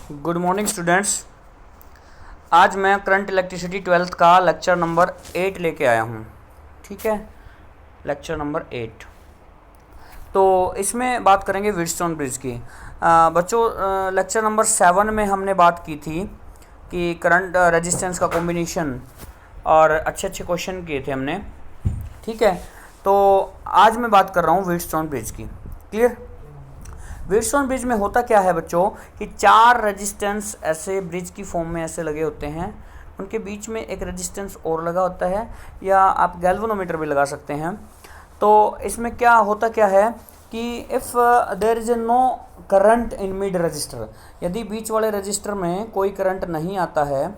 Good morning students. आज मैं current electricity 12th का लेक्चर नंबर 8 लेके आया हूँ। ठीक है, लेक्चर नंबर 8। तो इसमें बात करेंगे व्हीटस्टोन ब्रिज की। बच्चों, लेक्चर नंबर 7 में हमने बात की थी कि करंट रेजिस्टेंस का कॉम्बिनेशन और अच्छे अच्छे क्वेश्चन किए थे हमने। ठीक है, तो आज मैं बात कर रहा हूँ व्हीटस्टोन ब्रिज की। क्लियर? व्हीटस्टोन ब्रिज में होता क्या है बच्चों कि 4 रेजिस्टेंस ऐसे ब्रिज की फॉर्म में ऐसे लगे होते हैं, उनके बीच में एक रेजिस्टेंस और लगा होता है, या आप गैल्वेनोमीटर भी लगा सकते हैं। तो इसमें क्या होता क्या है कि if there is no current in mid register, यदि बीच वाले रजिस्टर में कोई करंट नहीं आता है,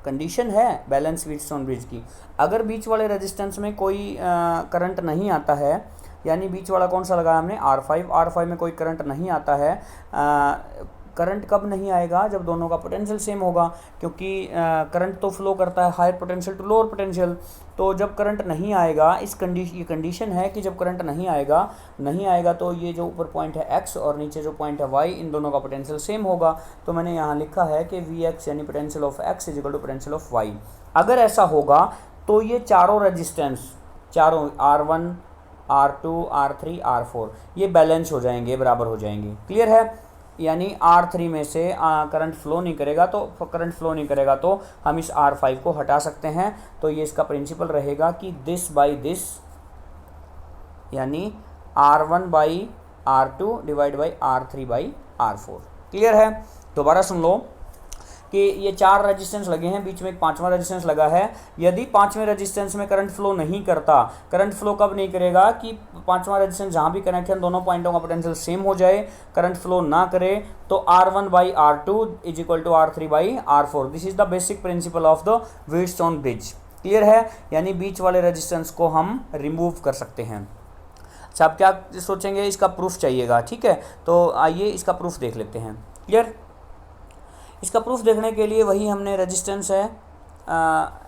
कंडीशन है बैलेंस व्हीटस्टोन ब्रिज की। अगर बीच वाले रेजिस्टेंस में कोई करंट नहीं आता है, यानी बीच वाला कौन सा लगाया हमने R5 में कोई करंट नहीं आता है। करंट कब नहीं आएगा? जब दोनों का पोटेंशियल सेम होगा, क्योंकि करंट तो फ्लो करता है higher potential to lower potential. तो जब करंट नहीं आएगा, ये कंडीशन है कि जब करंट नहीं आएगा तो ये जो ऊपर पॉइंट है x और नीचे जो पॉइंट है y, इन दोनों का पोटेंशियल सेम होगा। तो मैंने यहाँ लिखा है कि Vx यानी potential of x is equal to potential of y। अगर ऐसा होगा तो ये चारों रेजिस्टेंस, चारों R1 R2 R3 R4 ये बैलेंस हो जाएंगे, बराबर हो जाएंगे। क्लियर है? यानी R3 में से करंट फ्लो नहीं करेगा तो हम इस R5 को हटा सकते हैं। तो ये इसका प्रिंसिपल रहेगा कि दिस बाई दिस, यानी R1 by R2 divide by R3 by R4। Clear है? दोबारा सुन लो कि ये 4 रेजिस्टेंस लगे हैं, बीच में एक 5वां रेजिस्टेंस लगा है। यदि 5वें रेजिस्टेंस में करंट फ्लो नहीं करता, करंट फ्लो कब नहीं करेगा कि 5वां रेजिस्टेंस जहाँ भी कनेक्ट है दोनों पॉइंटों का पोटेंशियल सेम हो जाए, करंट फ्लो ना करे, तो R1 by R2 is equal to R3 by R4। This is the basic principle of the Wheatstone bridge. Clear है? यानी बीच वाले रेजिस्टेंस को हम रिमूव कर सकते हैं। अच्छा, आप क्या सोचेंगे? इसका प्रूफ चाहिएगा। ठीक है, तो आइए इसका प्रूफ देख लेते हैं। क्लियर? इसका प्रूफ देखने के लिए वही हमने रेजिस्टेंस है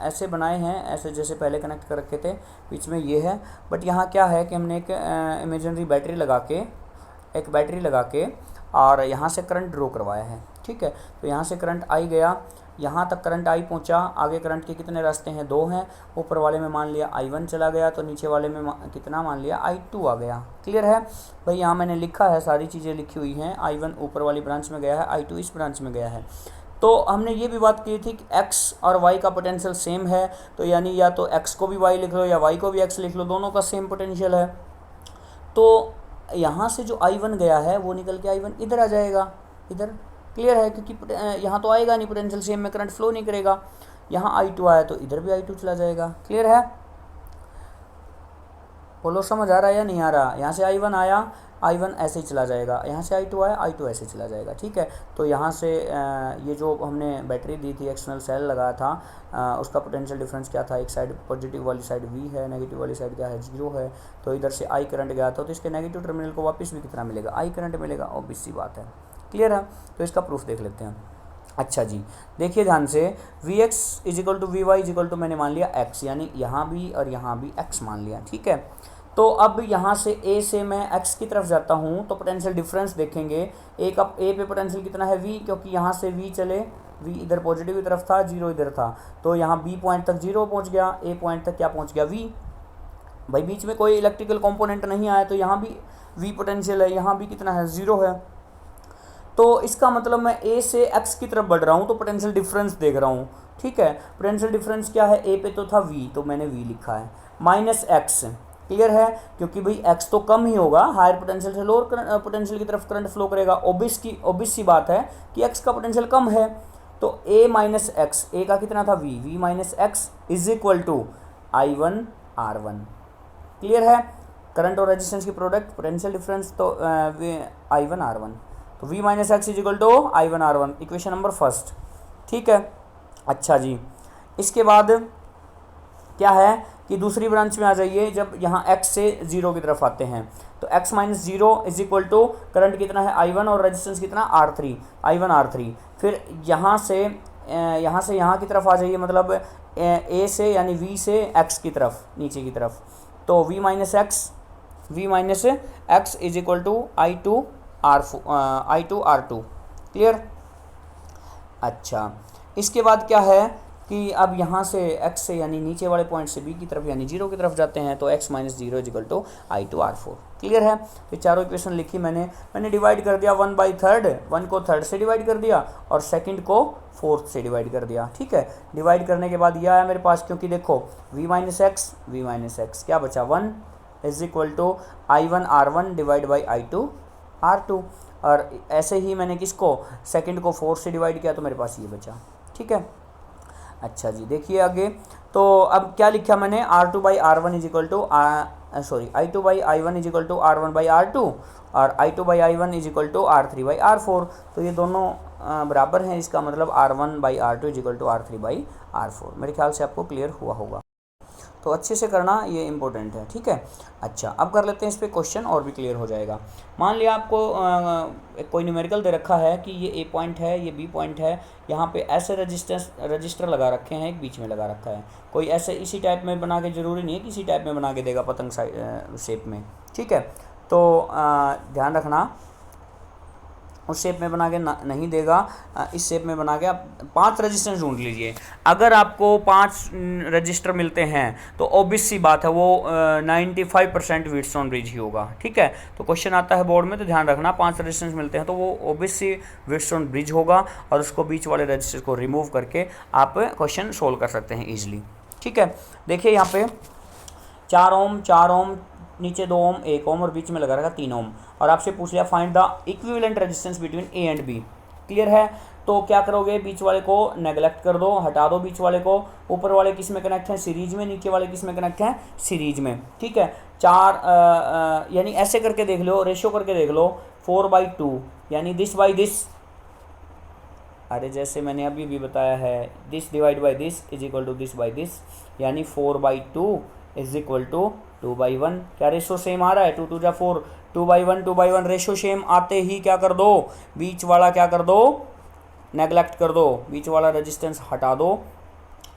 ऐसे बनाए हैं, ऐसे जैसे पहले कनेक्ट कर रखे थे, बीच में ये है। बट यहाँ क्या है कि हमने एक इमेजिनरी बैटरी लगा के और यहाँ से करंट ड्रॉ करवाया है। ठीक है, तो यहाँ से करंट आई गया, यहाँ तक करंट आई पहुँचा। आगे करंट के कितने रास्ते हैं? 2 हैं। ऊपर वाले में मान लिया I1 चला गया, तो नीचे वाले में कितना मान लिया? I2 आ गया। क्लियर है भाई? यहाँ मैंने लिखा है, सारी चीज़ें लिखी हुई हैं। I1 ऊपर वाली ब्रांच में गया है, I2 इस ब्रांच में गया है। तो हमने ये भी बात की थी कि x और y का पोटेंशियल सेम है, तो यानी या तो x को भी y लिख लो या y को भी x लिख लो, दोनों का सेम पोटेंशियल है। तो यहाँ से जो I1 गया है वो निकल के I1 इधर आ जाएगा, इधर। क्लियर है? क्योंकि यहाँ तो आएगा नहीं, पोटेंशियल सेम में करंट फ्लो नहीं करेगा। यहाँ I2 आया तो इधर भी I2 चला जाएगा। क्लियर है? बोलो, समझ आ रहा है या नहीं आ रहा? यहाँ से I1 आया, I1 ऐसे ही चला जाएगा, यहाँ से I2 आया, I2 ऐसे चला जाएगा। ठीक है, तो यहाँ से ये जो हमने बैटरी दी थी, एक्सटर्नल सेल लगाया था, उसका पोटेंशियल डिफरेंस क्या था? एक साइड पॉजिटिव वाली साइड V है, नेगेटिव वाली साइड क्या है? 0 है। तो इधर से I करंट गया था, तो इसके नेगेटिव टर्मिनल को वापस भी कितना मिलेगा? I करंट मिलेगा। ऑब्वियस सी बात है। क्लियर है? तो इसका प्रूफ देख लेते हैं। अच्छा जी, देखिए ध्यान से, Vx is equal to Vy is equal to मैंने मान लिया x, यानी यहाँ भी और यहाँ भी x मान लिया। ठीक है, तो अब यहाँ से A से मैं x की तरफ जाता हूँ तो पोटेंशियल डिफरेंस देखेंगे। A पे पोटेंशियल कितना है? V, क्योंकि यहाँ से V चले, V इधर पॉजिटिव की तरफ था, 0 इधर था, तो यहाँ B पॉइंट तक 0 पहुँच गया, A पॉइंट तक क्या पहुँच गया? V। भाई बीच में कोई इलेक्ट्रिकल कंपोनेंट नहीं आया, तो यहाँ भी V पोटेंशियल है, यहाँ भी कितना है? 0 है। तो इसका मतलब मैं A से x की तरफ बढ़ रहा हूँ तो पोटेंशियल डिफरेंस देख रहा हूँ। ठीक है, पोटेंशियल डिफरेंस क्या है? A पे तो था V, तो मैंने V लिखा है, माइनस x। क्लियर है? क्योंकि भाई x तो कम ही होगा, हायर पोटेंशियल से लोअर पोटेंशियल की तरफ करंट फ्लो करेगा। ऑब्वियस सी बात है कि x का पोटेंशियल कम है, तो a माइनस एक्स, a का कितना था? V minus X is equal to I1 R1। Clear है? करंट और रेजिस्टेंस की प्रोडक्ट, पोटेंशियल डिफरेंस, तो I1 R1, तो V minus X is equal to I1 R1, equation number first. ठीक है, अच्छा जी, इसके बाद क्या है कि दूसरी ब्रांच में आ जाइए। जब यहाँ x से 0 की तरफ आते हैं तो x minus 0 is equal to current कितना है? I1 और रेजिस्टेंस कितना? R3, I1 R3। फिर यहाँ से यहाँ की तरफ आ जाइए, मतलब A से यानी V से x की तरफ, नीचे की तरफ, तो V minus X is equal to I2 R2। Clear? अच्छा, इसके बाद क्या है कि अब यहाँ से x से यानी नीचे वाले पॉइंट से b की तरफ यानी 0 की तरफ जाते हैं, तो x minus zero is equal to I2R4। Clear है। तो चारों इक्वेशन लिखी मैंने डिवाइड कर दिया 1/3, 1 को थर्ड से डिवाइड कर दिया और सेकंड को फोर्थ से डिवाइड कर दिया। ठीक है, डिवाइड करने के बाद यह आया मेरे पास, क्योंकि देखो v माइनस एक्स क्या बचा 1 is equal to I1R1 divide by I2R2। और ऐसे ही मैंने किसको सेकंड को 4 से डिवाइड किया तो मेरे पास ये बचा। ठीक है, अच्छा जी देखिए आगे। तो अब क्या लिखा मैंने R2/R1 is equal to I2/I1 is equal to R1/R2 और I2/I1 is equal to R3/R4। तो ये दोनों बराबर हैं, इसका मतलब R1/R2 is equal to R3/R4। मेरे ख्याल से आपको क्लियर हुआ होगा, तो अच्छे से करना, ये इंपॉर्टेंट है। ठीक है, अच्छा अब कर लेते हैं इस पर क्वेश्चन और भी क्लियर हो जाएगा। मान लिया आपको कोई न्यूमेरिकल दे रखा है कि ये ए पॉइंट है, ये बी पॉइंट है, यहाँ पे ऐसे रजिस्टर लगा रखे हैं, एक बीच में लगा रखा है। कोई ऐसे इसी टाइप में बना के, ज़रूरी नहीं है कि इसी टाइप में बना के देगा पतंग शेप में। ठीक है, तो ध्यान रखना उस शेप में बना के नहीं देगा, इस शेप में बना के आप 5 रजिस्टेंस ढूंढ लीजिए। अगर आपको 5 रजिस्टर मिलते हैं तो ऑब्वियस सी बात है वो 95% व्हीटस्टोन ब्रिज ही होगा। ठीक है, तो क्वेश्चन आता है बोर्ड में, तो ध्यान रखना 5 रजिस्टेंस मिलते हैं तो वो ऑब्वियस सी व्हीटस्टोन ब्रिज होगा, और उसको बीच वाले रजिस्टर को रिमूव करके आप क्वेश्चन सोल्व कर सकते हैं ईजिली। ठीक है, देखिए यहाँ पे 4 ओम, नीचे 2 ओम, 1 ओम और बीच में लगा रखा 3 ओम, और आपसे पूछ लिया find the equivalent resistance between A and B. Clear है, तो क्या करोगे, बीच वाले को नेगलेक्ट कर दो, हटा दो बीच वाले को। ऊपर वाले किस में कनेक्ट हैं, सीरीज में, नीचे वाले किस में कनेक्ट हैं, सीरीज में। ठीक है, 4 यानी ऐसे करके देख लो, रेशियो करके देख लो, 4/2 यानी दिस बाई दिस, अरे जैसे मैंने अभी भी बताया है, this divide by this is equal to this by this, यानी 4/2 इज इक्वल टू 2/1। क्या रेशो सेम आ रहा है, 2 2 जा 4, 2/1 रेशो सेम आते ही क्या कर दो, बीच वाला क्या कर दो, नेगलेक्ट कर दो, बीच वाला रेजिस्टेंस हटा दो।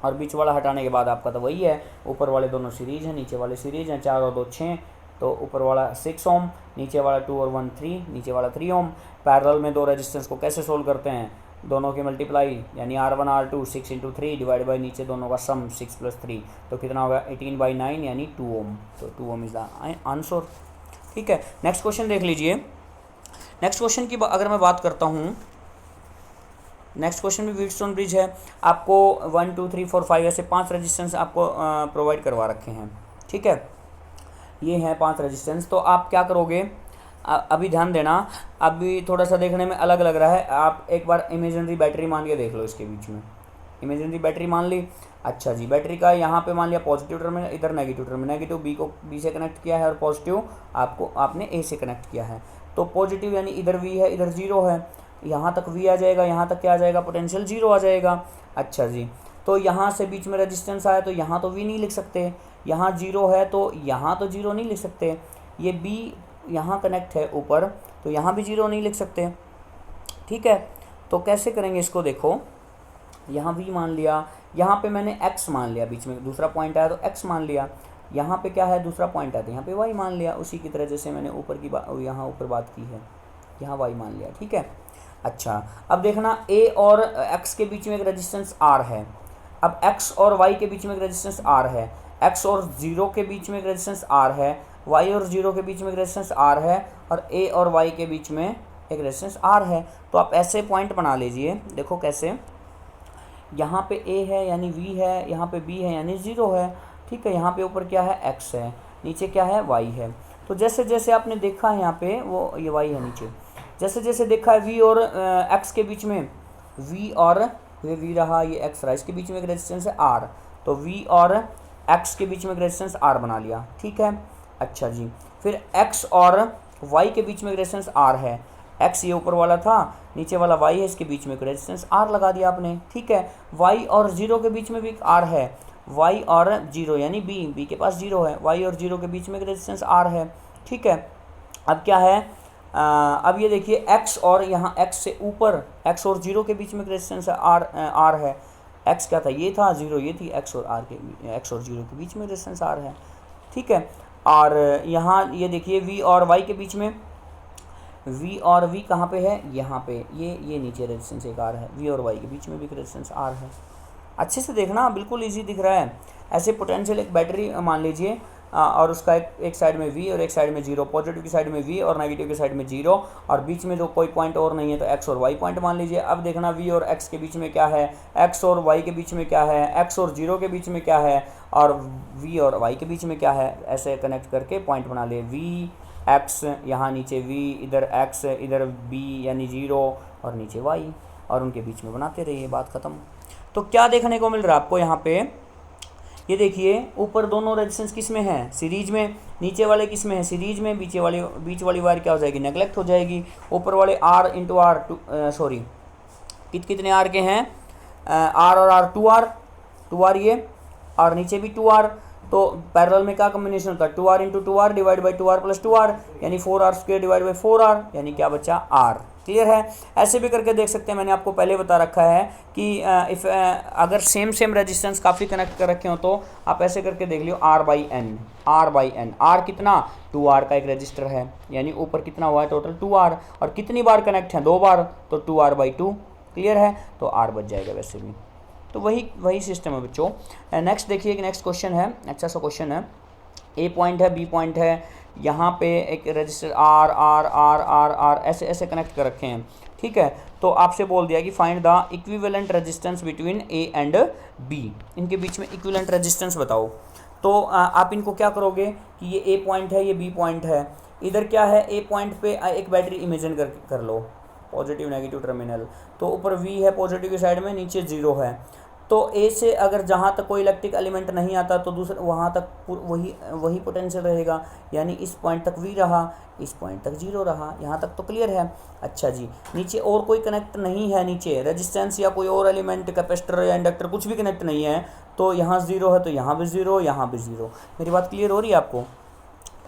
और बीच वाला हटाने के बाद आपका तो वही है, ऊपर वाले दोनों सीरीज हैं, नीचे वाले सीरीज हैं, 4 और 2 6, तो ऊपर वाला 6 ओम, नीचे वाला 2 और 1 3, नीचे वाला 3 ओम। पैरेलल में 2 रेजिस्टेंस को कैसे सोल्व करते हैं, दोनों की मल्टीप्लाई यानी R1R2 6 × 3 डिवाइड बाई नीचे दोनों का सम 6 + 3, तो कितना होगा 18/9 यानी 2 ओम। तो 2 ओम इज द आंसर। ठीक है, नेक्स्ट क्वेश्चन देख लीजिए। नेक्स्ट क्वेश्चन की अगर मैं बात करता हूँ, नेक्स्ट क्वेश्चन भी व्हीटस्टोन ब्रिज है। आपको 1 2 3 4 5 ऐसे 5 रेजिस्टेंस आपको प्रोवाइड करवा रखे हैं। ठीक है, ये हैं 5 रेजिस्टेंस। तो आप क्या करोगे, अभी ध्यान देना, अभी थोड़ा सा देखने में अलग लग रहा है। आप एक बार इमेजिनरी बैटरी मान के देख लो, इसके बीच में इमेजिनरी बैटरी मान ली। अच्छा जी, बैटरी का यहाँ पे मान लिया पॉजिटिव टर्मिनल, इधर नेगेटिव टर्मिनल, नेगेटिव बी को बी से कनेक्ट किया है और पॉजिटिव आपने ए से कनेक्ट किया है। तो पॉजिटिव यानी इधर वी है, इधर जीरो है, यहाँ तक वी आ जाएगा, यहाँ तक क्या आ जाएगा, पोटेंशियल जीरो आ जाएगा। अच्छा जी, तो यहाँ से बीच में रेजिस्टेंस आया तो यहाँ तो वी नहीं लिख सकते, यहाँ जीरो है तो यहाँ तो जीरो नहीं लिख सकते, ये बी यहाँ कनेक्ट है ऊपर तो यहाँ भी जीरो नहीं लिख सकते। ठीक है, तो कैसे करेंगे इसको, देखो यहाँ v मान लिया, यहाँ पे मैंने x मान लिया, बीच में दूसरा पॉइंट आया तो x मान लिया, यहाँ पे क्या है दूसरा पॉइंट आया तो यहाँ पे y मान लिया, उसी की तरह जैसे मैंने ऊपर की यहाँ ऊपर बात की है, यहाँ y मान लिया। ठीक है, अच्छा अब देखना a और x के बीच में एक रेजिस्टेंस r है। अब x और y के बीच में एक रेजिस्टेंस r है, x और 0 के बीच में एक रेजिस्टेंस r है, y और 0 के बीच में एक रेजिस्टेंस r है, और a और y के बीच में एक रेजिस्टेंस r है। तो आप ऐसे पॉइंट बना लीजिए, देखो कैसे, यहाँ पे a है यानी v है, यहाँ पे b है यानी 0 है। ठीक है, यहाँ पे ऊपर क्या है, x है, नीचे क्या है, y है। तो जैसे जैसे आपने देखा है यहाँ पे वो ये y है नीचे, जैसे जैसे देखा है v और x के बीच में, v और ये v रहा, ये x रहा, इसके बीच में एक रेजिस्टेंस है r, तो v और x के बीच में एक रेजिस्टेंस r बना लिया। ठीक है, अच्छा जी, फिर x और y के बीच में एक रेजिस्टेंस r है, x ये ऊपर वाला था, नीचे वाला y है, इसके बीच में एक रेजिस्टेंस r लगा दिया आपने। ठीक है, y और 0 के बीच में भी एक r है, y और 0 यानी b के पास 0 है, y और 0 के बीच में एक रेजिस्टेंस r है। ठीक है, अब क्या है, अब ये देखिए x और यहाँ x से ऊपर x और 0 के बीच में एक रेजिस्टेंस r है, x क्या था, ये था 0, ये थी x और 0 के बीच में रेजिस्टेंस r है। ठीक है, और यहाँ ये देखिए v और y के बीच में, वी और वी कहाँ पे है, यहाँ पे, ये नीचे रेजिस्टेंस एक आर है, वी और वाई के बीच में भी एक रेजिस्टेंस आर है। अच्छे से देखना, बिल्कुल इजी दिख रहा है। ऐसे पोटेंशियल एक बैटरी मान लीजिए, और उसका एक साइड में वी और एक साइड में जीरो, पॉजिटिव की साइड में वी और नेगेटिव की साइड में जीरो, और बीच में जो कोई पॉइंट और नहीं है तो एक्स और वाई पॉइंट मान लीजिए। अब देखना वी और एक्स के बीच में क्या है, एक्स और वाई के बीच में क्या है, एक्स और जीरो के बीच में क्या है, और वी और वाई के बीच में क्या है। ऐसे कनेक्ट करके पॉइंट बना ले, वी एक्स, यहाँ नीचे वी, इधर एक्स, इधर बी यानी जीरो, और नीचे वाई, और उनके बीच में बनाते रहिए, बात ख़त्म। तो क्या देखने को मिल रहा है आपको यहाँ पे, ये देखिए ऊपर दोनों रेजिस्टेंस किस में है, सीरीज में, नीचे वाले किस में है, सीरीज में, बीच वाली वायर क्या हो जाएगी, नेगलेक्ट हो जाएगी। ऊपर वाले आर इंटू आर, सॉरी कितने आर के हैं, आर और आर, टू आर ये, और नीचे भी टू आर, तो पैरेलल में क्या कॉम्बिनेशन होता है, two r into two r divide by two r plus two r, यानी four r square divide by four r, यानी क्या बचा, आर। क्लियर है। ऐसे भी करके देख सकते हैं, मैंने आपको पहले बता रखा है कि अगर सेम रेजिस्टेंस काफ़ी कनेक्ट कर रखे हो तो आप ऐसे करके देख लियो, आर बाई एन, आर कितना, टू आर का एक रजिस्टर है, यानी ऊपर कितना हुआ है टोटल, टू आर, और कितनी बार कनेक्ट है, 2 बार, तो two R by two. Clear है, तो आर बच जाएगा वैसे भी। तो वही सिस्टम है बच्चों। नेक्स्ट देखिए, एक नेक्स्ट क्वेश्चन है, अच्छा सा क्वेश्चन है। ए पॉइंट है, बी पॉइंट है, यहाँ पे एक register R R R R R ऐसे कनेक्ट कर रखे हैं। ठीक है, तो आपसे बोल दिया कि find the equivalent resistance between A and B, इनके बीच में इक्विवेलेंट रेजिस्टेंस बताओ। तो आप इनको क्या करोगे कि ये ए पॉइंट है, ये बी पॉइंट है, इधर क्या है, ए पॉइंट पे एक बैटरी इमेजिन कर लो, पॉजिटिव नेगेटिव टर्मिनल, तो ऊपर वी है पॉजिटिव की साइड में, नीचे जीरो है। तो ए से अगर जहाँ तक कोई इलेक्ट्रिक एलिमेंट नहीं आता तो दूसरे वहाँ तक वही पोटेंशियल रहेगा, यानी इस पॉइंट तक वी रहा, इस पॉइंट तक जीरो रहा। यहाँ तक तो क्लियर है। अच्छा जी, नीचे और कोई कनेक्ट नहीं है, नीचे रेजिस्टेंस या कोई और एलिमेंट, कैपेसिटर या इंडक्टर कुछ भी कनेक्ट नहीं है, तो यहाँ ज़ीरो है तो यहाँ भी ज़ीरो, यहाँ भी ज़ीरो। मेरी बात क्लियर हो रही है आपको?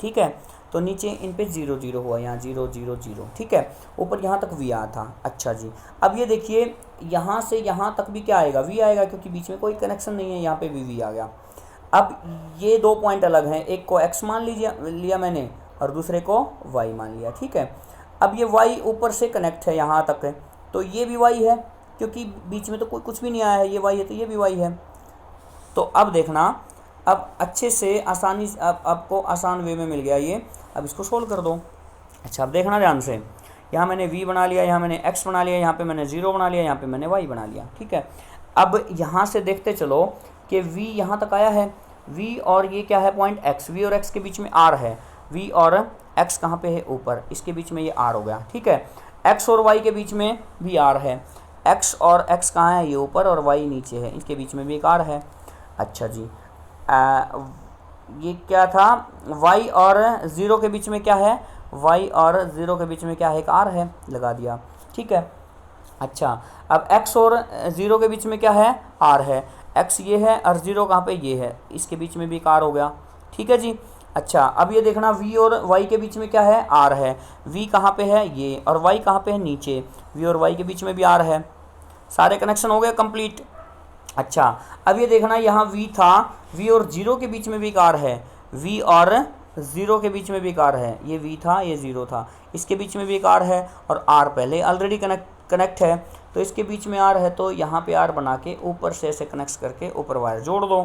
ठीक है, तो नीचे इन पे 0 0 हुआ, यहाँ 0 0 0। ठीक है, ऊपर यहाँ तक वी आया था। अच्छा जी, अब ये देखिए यहाँ से यहाँ तक भी क्या आएगा, वी आएगा, क्योंकि बीच में कोई कनेक्शन नहीं है, यहाँ पे वी आ गया। अब ये दो पॉइंट अलग हैं, एक को एक्स मान लिया मैंने और दूसरे को वाई मान लिया। ठीक है, अब ये वाई ऊपर से कनेक्ट है यहाँ तक है, तो ये भी वाई है, क्योंकि बीच में तो कोई कुछ भी नहीं आया है, ये वाई है तो ये भी वाई है। तो अब देखना, अब अच्छे से आसानी से आपको आसान वे में मिल गया ये। अब इसको सोल्व कर दो। अच्छा, अब देखना ध्यान से, यहाँ मैंने v बना लिया, यहाँ मैंने x बना लिया, यहाँ पे मैंने 0 बना लिया, यहाँ पे मैंने y बना लिया। ठीक है, अब यहाँ से देखते चलो कि v यहाँ तक आया है, v और ये क्या है पॉइंट x, v और x के बीच में r है, v और x कहाँ पे है, ऊपर, इसके बीच में ये r हो गया। ठीक है, x और y के बीच में भी r है, x और x कहाँ है, ये ऊपर और y नीचे है, इसके बीच में भी एक r है। अच्छा जी, ये क्या था, y और 0 के बीच में क्या है, y और 0 के बीच में क्या है, एक r है, लगा दिया। ठीक है, अच्छा, अब x और 0 के बीच में क्या है, r है, x ये है और 0 कहाँ पे, ये है, इसके बीच में भी एक r हो गया। ठीक है जी। अच्छा, अब ये देखना, v और y के बीच में क्या है, r है, v कहाँ पे है, ये, और y कहाँ पे है, नीचे, v और y के बीच में भी r है। सारे कनेक्शन हो गए कंप्लीट। अच्छा, अब ये देखना, यहाँ v था, v और 0 के बीच में भी एक r है, v और 0 के बीच में भी एक r है, ये v था, ये 0 था, इसके बीच में भी एक r है, और r पहले ऑलरेडी कनेक्ट है, तो इसके बीच में r है, तो यहाँ पे r बना के ऊपर से ऐसे कनेक्ट करके ऊपर वायर जोड़ दो।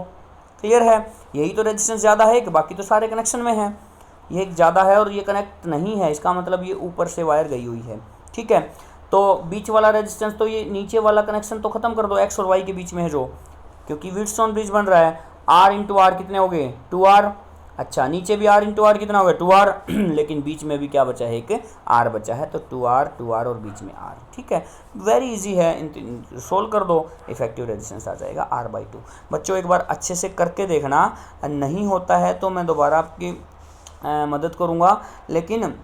क्लियर है, यही तो रेजिस्टेंस ज़्यादा है, कि बाकी तो सारे कनेक्शन में है, ये एक ज़्यादा है और ये कनेक्ट नहीं है, इसका मतलब ये ऊपर से वायर गई हुई है। ठीक है, तो बीच वाला रेजिस्टेंस, तो ये नीचे वाला कनेक्शन तो ख़त्म कर दो, एक्स और वाई के बीच में है जो, क्योंकि व्हीटस्टोन ब्रिज बन रहा है, आर इंटू आर कितने हो गए, 2r। अच्छा, नीचे भी आर इंटू आर कितना हो गया, 2r लेकिन बीच में भी क्या बचा है, एक r बचा है, तो 2r और बीच में r। ठीक है, वेरी इजी है, सोल्व कर दो, इफेक्टिव रेजिस्टेंस आ जाएगा r/2। बच्चों एक बार अच्छे से करके देखना, नहीं होता है तो मैं दोबारा आपकी मदद करूँगा, लेकिन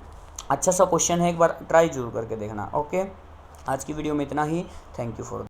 अच्छा सा क्वेश्चन है, एक बार ट्राई जरूर करके देखना। ओके, आज की वीडियो में इतना ही। Thank you for